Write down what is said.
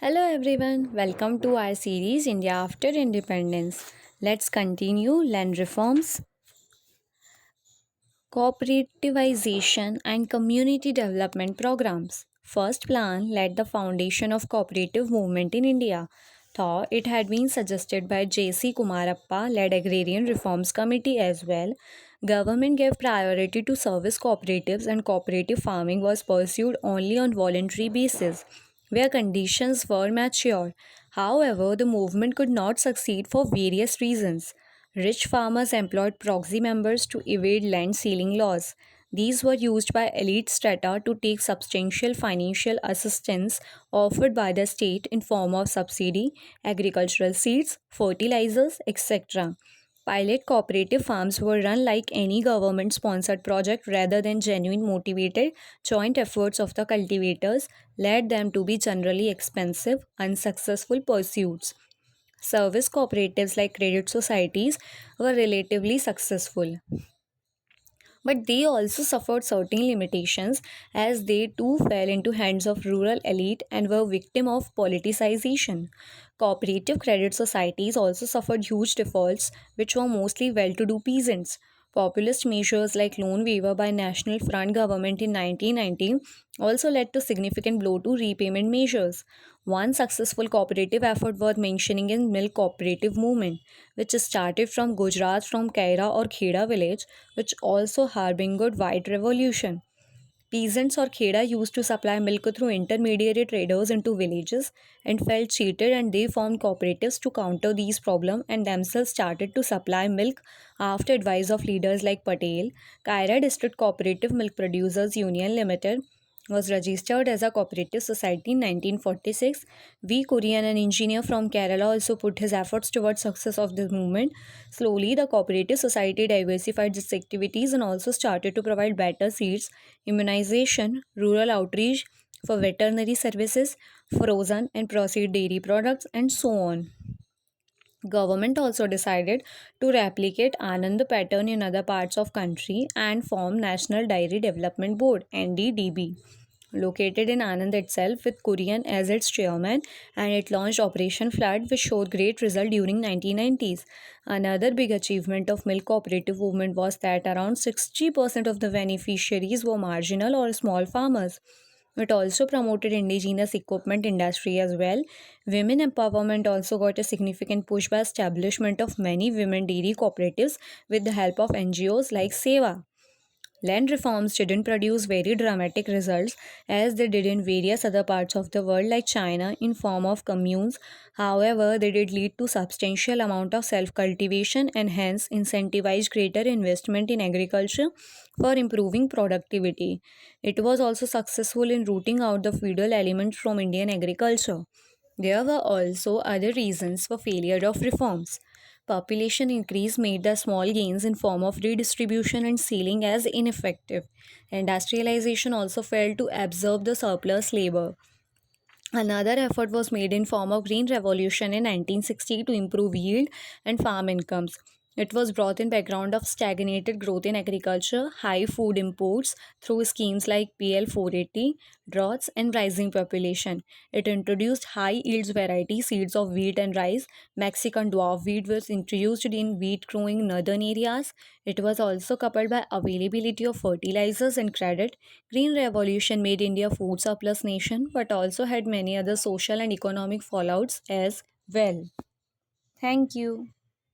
Hello everyone, welcome to our series India After Independence. Let's continue land reforms, cooperativization, and community development programs. First plan laid the foundation of cooperative movement in India. Though it had been suggested by J.C. Kumarappa led Agrarian Reforms Committee as well, government gave priority to service cooperatives and cooperative farming was pursued only on voluntary basis where conditions were mature. However, the movement could not succeed for various reasons. Rich farmers employed proxy members to evade land ceiling laws. These were used by elite strata to take substantial financial assistance offered by the state in form of subsidy, agricultural seeds, fertilizers, etc. Pilot cooperative farms were run like any government sponsored project rather than genuine motivated joint efforts of the cultivators led them to be generally expensive, unsuccessful pursuits. Service cooperatives like credit societies were relatively successful, but they also suffered certain limitations as they too fell into hands of rural elite and were victim of politicization. Cooperative credit societies also suffered huge defaults which were mostly well-to-do peasants. Populist measures like loan waiver by National Front government in 1990 also led to significant blow to repayment measures. One successful cooperative effort worth mentioning is milk cooperative movement, which started from Gujarat from Kaira or Kheda village, which also harbingered white revolution. Peasants or kheda used to supply milk through intermediary traders into villages and felt cheated and they formed cooperatives to counter these problems and themselves started to supply milk after advice of leaders like Patel. Kaira District Cooperative Milk Producers Union Limited was registered as a cooperative society in 1946. V. Kurian, an engineer from Kerala, also put his efforts towards success of this movement. Slowly, the cooperative society diversified its activities and also started to provide better seeds, immunization, rural outreach for veterinary services, frozen and processed dairy products, and so on. Government also decided to replicate Anand pattern in other parts of country and form National Dairy Development Board (NDDB) located in Anand itself with Kurian as its chairman, and it launched Operation Flood which showed great result during 1990s. Another big achievement of milk cooperative movement was that around 60% of the beneficiaries were marginal or small farmers. It also promoted indigenous equipment industry as well. Women empowerment also got a significant push by establishment of many women dairy cooperatives with the help of NGOs like Seva. Land reforms didn't produce very dramatic results as they did in various other parts of the world like China in form of communes. However, they did lead to substantial amount of self-cultivation and hence incentivized greater investment in agriculture for improving productivity. It was also successful in rooting out the feudal elements from Indian agriculture. There were also other reasons for failure of reforms. Population increase made the small gains in form of redistribution and sealing as ineffective. Industrialization also failed to absorb the surplus labor. Another effort was made in form of Green Revolution in 1960 to improve yield and farm incomes. It was brought in background of stagnated growth in agriculture, high food imports through schemes like PL 480, droughts, and rising population. It introduced high yields variety seeds of wheat and rice. Mexican dwarf wheat was introduced in wheat growing northern areas. It was also coupled by availability of fertilizers and credit. Green Revolution made India a food surplus nation but also had many other social and economic fallouts as well. Thank you.